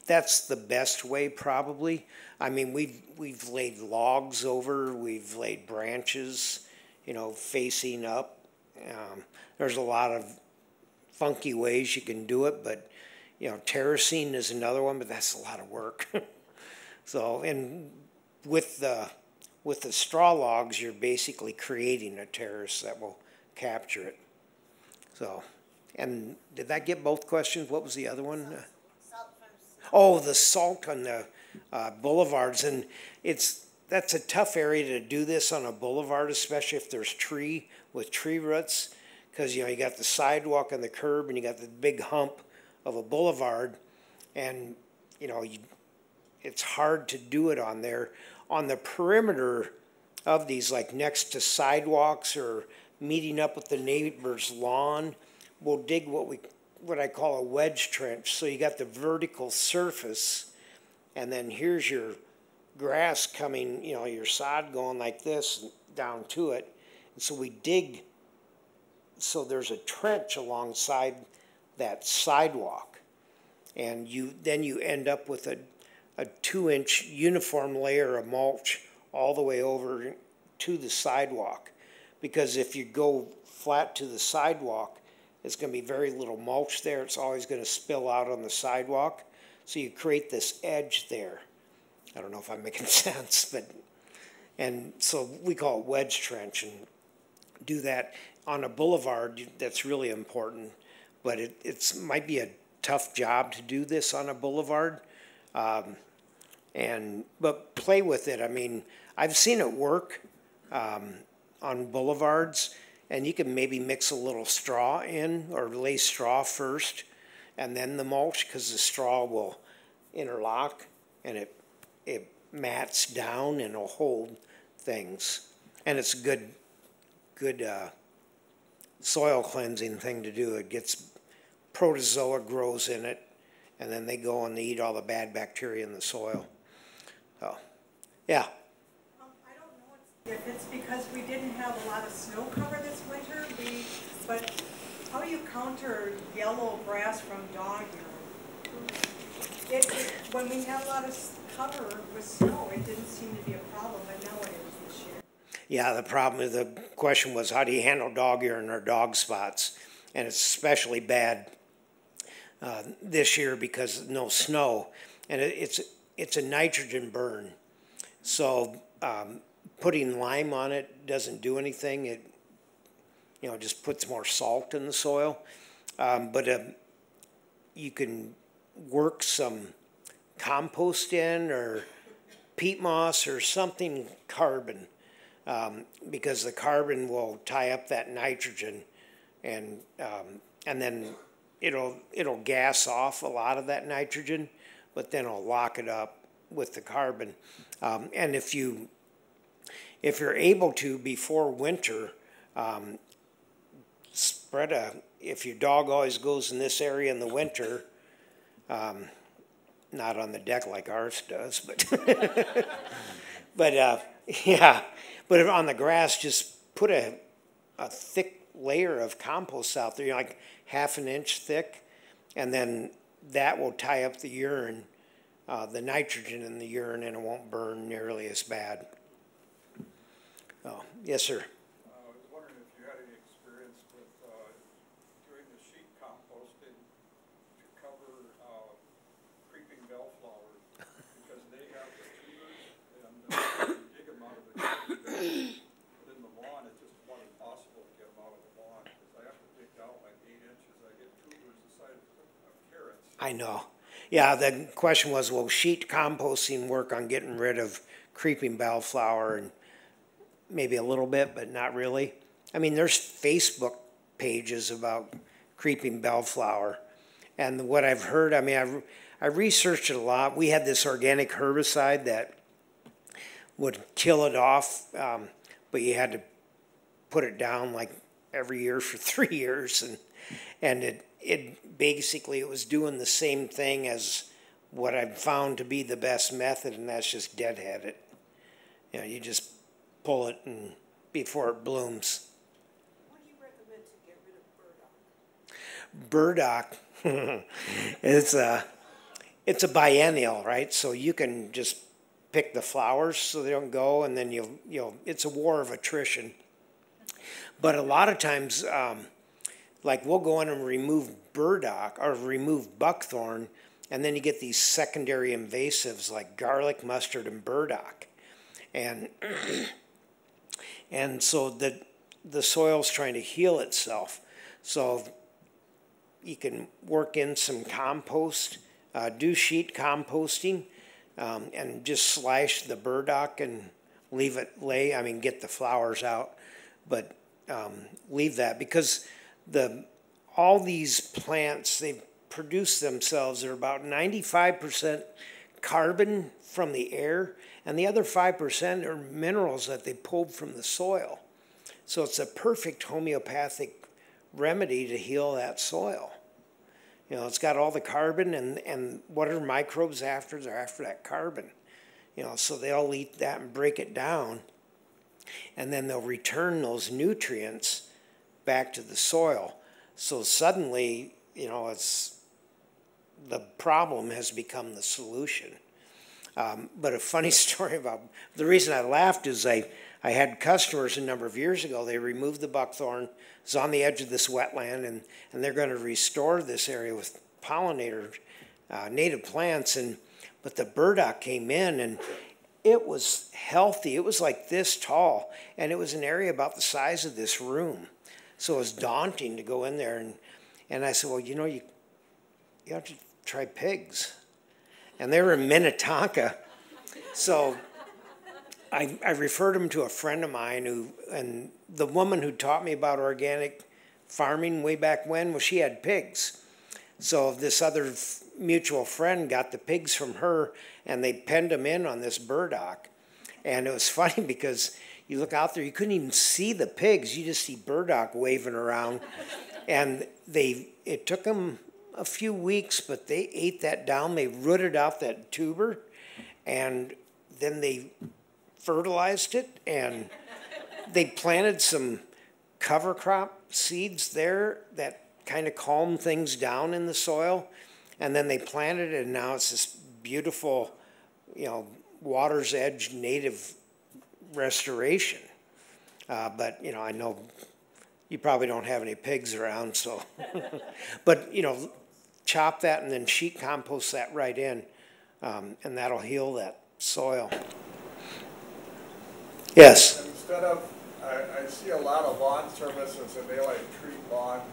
that's the best way probably. We've laid logs over, we've laid branches, facing up. There's a lot of funky ways you can do it, but terracing is another one, but that's a lot of work. So, and with the straw logs, you're basically creating a terrace that will capture it. So, and did that get both questions? What was the other one? Oh, the salt on the boulevards, and that's a tough area to do this on a boulevard, especially if there's tree roots, because you got the sidewalk and the curb, and you got the big hump of a boulevard, and it's hard to do it on there. On the perimeter of these, like next to sidewalks or meeting up with the neighbor's lawn, we'll dig what I call a wedge trench. So you got the vertical surface, and then here's your grass coming, your sod going like this down to it. And so we dig, so there's a trench alongside that sidewalk. And then you end up with a 2-inch uniform layer of mulch all the way over to the sidewalk. Because if you go flat to the sidewalk, it's going to be very little mulch there. It's always going to spill out on the sidewalk. So you create this edge there. I don't know if I'm making sense, and so we call it wedge trench, and do that on a boulevard. That's really important, but it might be a tough job to do this on a boulevard. But play with it. I've seen it work on boulevards, and you can maybe mix a little straw in, or lay straw first and then the mulch, because the straw will interlock and it mats down and it'll hold things. And it's a good soil cleansing thing to do. It gets protozoa grows in it, and then they go and they eat all the bad bacteria in the soil. So, yeah. I don't know if it's because we didn't have a lot of snow cover this winter, but how do you counter yellow grass from dog urine? When we had a lot of cover with snow, it didn't seem to be a problem, but now it is this year. Yeah, the question was, how do you handle dog urine or dog spots? And it's especially bad this year because no snow, and it's a nitrogen burn. So putting lime on it doesn't do anything. It just puts more salt in the soil. But you can work some compost in, or peat moss or something carbon, because the carbon will tie up that nitrogen, and then it'll gas off a lot of that nitrogen, but then it'll lock it up with the carbon. And if you're able to, before winter, if your dog always goes in this area in the winter, not on the deck like ours does, but but on the grass, just put a thick layer of compost out there, like half an inch thick, and then that will tie up the urine, the nitrogen in the urine, and it won't burn nearly as bad. Oh, yes, sir. I was wondering if you had any experience with doing the sheet composting to cover creeping bellflowers, because they have the tubers, and you dig them out of the ground. But in the lawn, it's just about impossible to get them out of the lawn, because I have to dig down like 8 inches. I get tubers the size of carrots. I know. Yeah, the question was, will sheet composting work on getting rid of creeping bellflower and maybe a little bit, but not really. I mean, there's Facebook pages about creeping bellflower. And what I've heard, I mean, I researched it a lot. We had this organic herbicide that would kill it off, but you had to put it down like every year for 3 years. And it basically, it was doing the same thing as what I've found to be the best method, and that's just deadhead it. You know, you just pull it and before it blooms. What do you recommend to get rid of burdock? Burdock, it's a biennial, right? So you can just pick the flowers so they don't go, and then you'll it's a war of attrition. But a lot of times, like we'll go in and remove burdock or remove buckthorn, and then you get these secondary invasives like garlic, mustard, and burdock. And and so the soil's trying to heal itself. So you can work in some compost, do sheet composting, and just slash the burdock and leave it lay. I mean, get the flowers out, but leave that because all these plants, they produce themselves. They're about 95% carbon from the air, and the other 5% are minerals that they pulled from the soil. So it's a perfect homeopathic remedy to heal that soil. You know, it's got all the carbon, and what are microbes after? They're after that carbon. You know, so they'll eat that and break it down, and then they'll return those nutrients back to the soil. So suddenly, you know, the problem has become the solution. But a funny story about the reason I laughed is I had customers a number of years ago. They removed the buckthorn. It's on the edge of this wetland, and they're going to restore this area with pollinator native plants. But the burdock came in, and it was healthy. It was like this tall, and it was an area about the size of this room. So it was daunting to go in there. And I said, well, you know, you have to try pigs. And they were in Minnetonka. So I referred them to a friend of mine and the woman who taught me about organic farming way back when, well, she had pigs. So this other mutual friend got the pigs from her, and they penned them in on this burdock. And it was funny because you look out there, you couldn't even see the pigs. You just see burdock waving around. And it took them a few weeks, but they ate that down. They rooted out that tuber, and then they fertilized it, and they planted some cover crop seeds there that kind of calmed things down in the soil, and then they planted it, and now it's this beautiful, you know, water's edge native restoration. But, you know, I know you probably don't have any pigs around, so. But, you know, chop that and then sheet compost that right in, and that'll heal that soil. Yes? Instead of, I see a lot of lawn services and they like treat lawns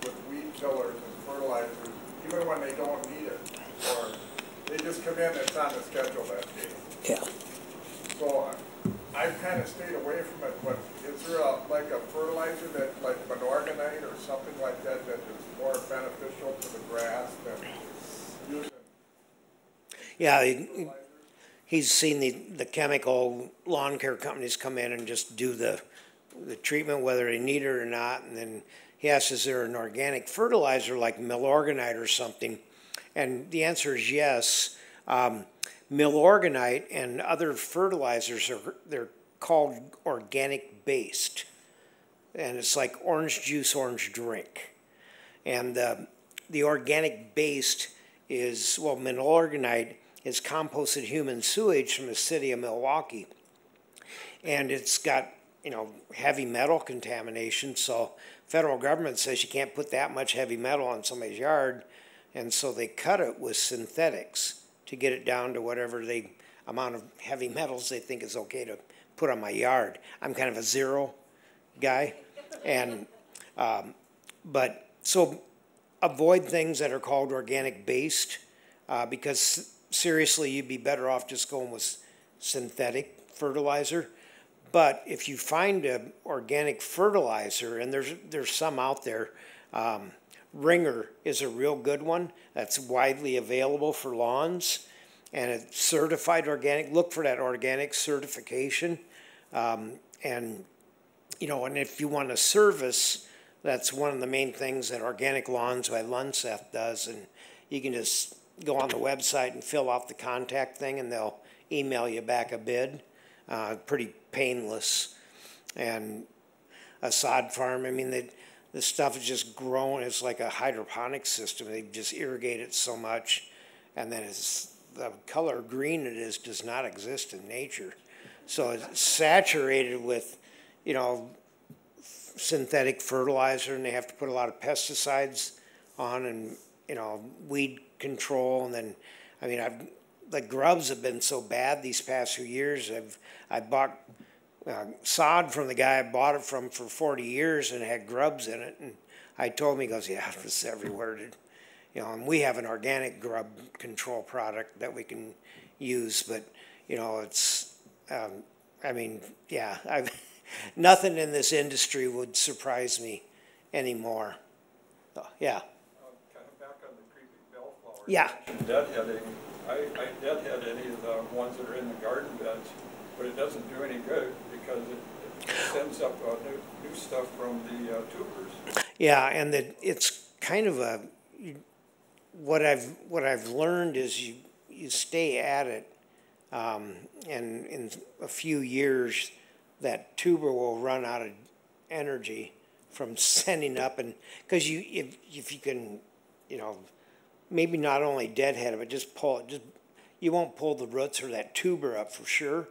with weed killers and fertilizers, even when they don't need it. Or they just come in and it's on the schedule that day. Yeah. So I've kind of stayed away from it, but is there like a fertilizer that, like Menorganite or something like that, that is more beneficial to the grass than using? Yeah, he's seen the chemical lawn care companies come in and just do the treatment, whether they need it or not, and then he asks, is there an organic fertilizer like Milorganite or something? And the answer is yes. Milorganite and other fertilizers they're called organic based, and it's like orange juice, orange drink. And the organic based is, well, Milorganite is composted human sewage from the city of Milwaukee, and it's got, you know, heavy metal contamination. So federal government says you can't put that much heavy metal on somebody's yard, and so they cut it with synthetics to get it down to whatever amount of heavy metals they think is okay to put on my yard. I'm kind of a zero guy, and but so avoid things that are called organic based because seriously, you'd be better off just going with synthetic fertilizer. But if you find an organic fertilizer, and there's some out there, Ringer is a real good one that's widely available for lawns, and it's certified organic. Look for that organic certification, and and if you want a service, that's one of the main things that Organic Lawns by Lunseth does, and you can just go on the website and fill out the contact thing, and they'll email you back a bid. Pretty painless. And a sod farm, I mean, the stuff is just growing. It's like a hydroponic system. They just irrigate it so much, and then the color green it is does not exist in nature. So it's saturated with, synthetic fertilizer, and they have to put a lot of pesticides on, and weed control. And then, I mean, the grubs have been so bad these past few years. I bought sod from the guy I bought it from for 40 years, and it had grubs in it. And I told him, he goes, "Yeah, it's everywhere." And we have an organic grub control product that we can use, but it's. I mean, yeah, nothing in this industry would surprise me anymore. So, yeah. Kind of back on the creeping bellflower. Yeah. Deadheading. I deadhead any of the ones that are in the garden beds, but it doesn't do any good because it sends up new stuff from the tubers. Yeah, and it's kind of what I've learned is you stay at it, and in a few years that tuber will run out of energy from sending up, and because if you can, maybe not only deadhead it, but just pull it. You won't pull the roots or that tuber up for sure,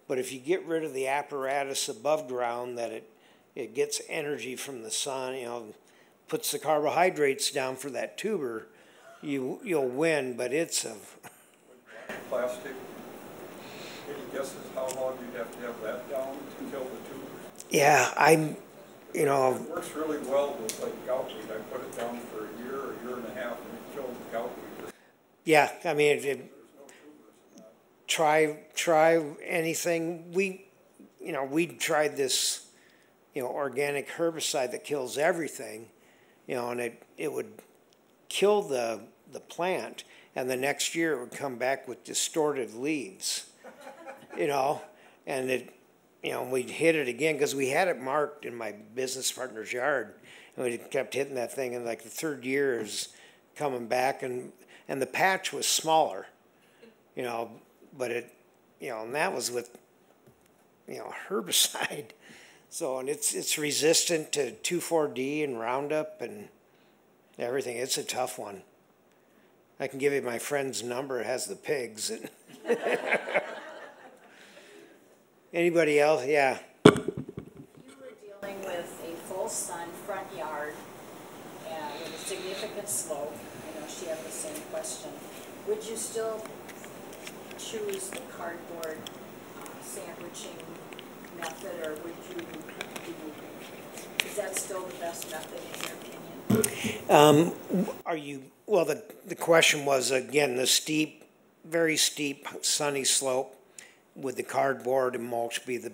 but if you get rid of the apparatus above ground that it gets energy from the sun, puts the carbohydrates down for that tuber, you'll win. But it's a plastic. Any guesses how long you'd have to have that down to kill the tubers? Yeah, It works really well with like goutweed. I put it down for a year and a half, and it killed the goutweed. Yeah, I mean, try anything. We tried this, organic herbicide that kills everything, and it would kill the plant, and the next year it would come back with distorted leaves, and we'd hit it again because we had it marked in my business partner's yard, and we kept hitting that thing, and like the third year is coming back, and the patch was smaller, but it, and that was with, herbicide. So, and it's resistant to 2,4-D and Roundup and everything. It's a tough one. I can give you my friend's number. It has the pigs. Anybody else? Yeah. You were dealing with a full sun front yard and with a significant slope. I know she had the same question. Would you still choose the cardboard sandwiching method, or would you is that still the best method in your opinion? Well, the question was, again, the very steep, sunny slope, would the cardboard and mulch be the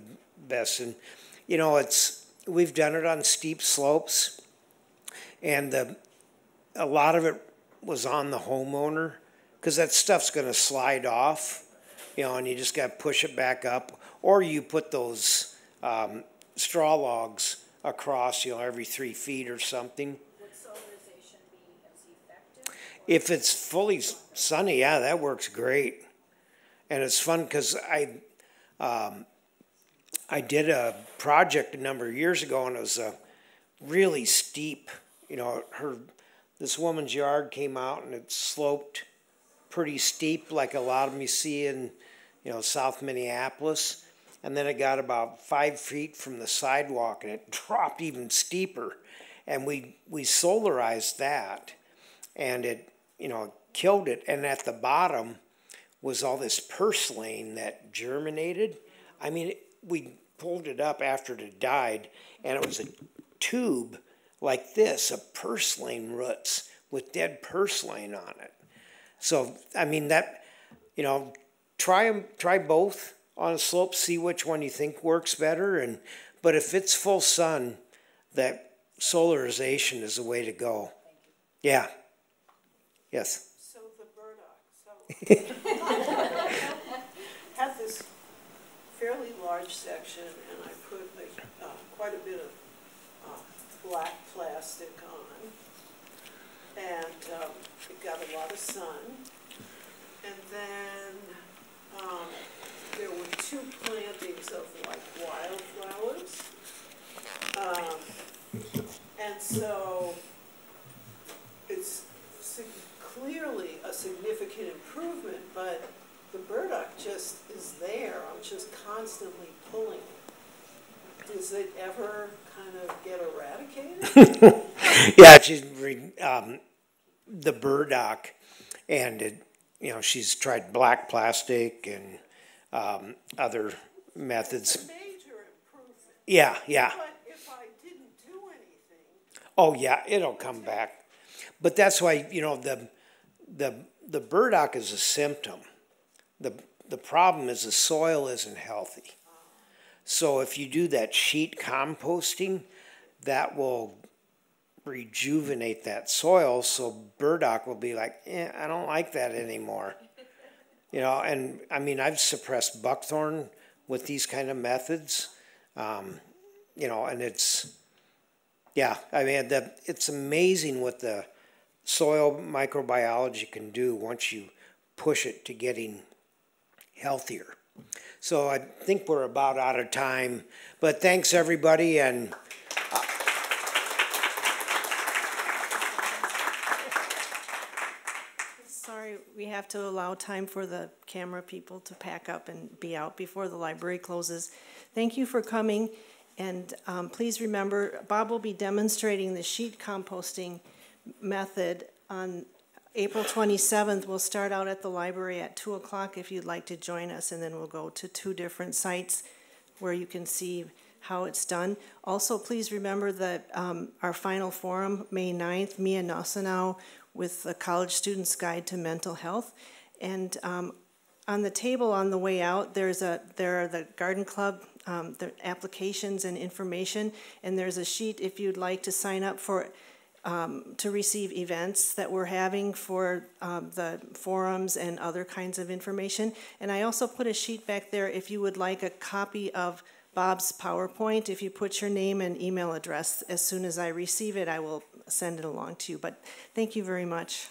best? And, we've done it on steep slopes, and a lot of it was on the homeowner, because that stuff's going to slide off, and you just got to push it back up, or you put those straw logs across, every 3 feet or something. Would solarization be as effective? If it's fully sunny, yeah, that works great. And it's fun because I did a project a number of years ago, and it was a really steep, this woman's yard came out and it sloped pretty steep, like a lot of them you see in, South Minneapolis. And then it got about 5 feet from the sidewalk, and it dropped even steeper. And we solarized that, and it, killed it. And at the bottom was all this purslane that germinated. I mean, we pulled it up after it died, and it was a tube like this of purslane roots with dead purslane on it. So, I mean, you know, try both on a slope, see which one you think works better. But if it's full sun, that solarization is the way to go. Yeah. Yes. So the burdock, had this fairly large section, and I put quite a bit of black plastic on, and it got a lot of sun. And then there were 2 plantings of like wildflowers, and so it's clearly a significant improvement, but the burdock just is there. I'm just constantly pulling it. Does it ever kind of get eradicated? Yeah, she's the burdock, and she's tried black plastic and other methods. It's a major improvement. Yeah. But if I didn't do anything, oh yeah, it'll come back. But that's why the burdock is a symptom. The problem is the soil isn't healthy. So if you do that sheet composting, that will rejuvenate that soil, so burdock will be like, I don't like that anymore. And I mean, I've suppressed buckthorn with these kind of methods, and it's, yeah, I mean, it's amazing what the soil microbiology can do once you push it to getting healthier. So I think we're about out of time, but thanks everybody, and sorry, we have to allow time for the camera people to pack up and be out before the library closes. Thank you for coming, and please remember, Bob will be demonstrating the sheet composting method on April 27th. We'll start out at the library at 2 o'clock if you'd like to join us, and then we'll go to 2 different sites where you can see how it's done. Also, please remember that our final forum, May 9th, Mia Nosanow with the College Student's Guide to Mental Health. And on the table on the way out, there are the Garden Club, the applications and information, and there's a sheet if you'd like to sign up for to receive events that we're having for the forums and other kinds of information. And I also put a sheet back there if you would like a copy of Bob's PowerPoint. If you put your name and email address, as soon as I receive it, I will send it along to you. But thank you very much.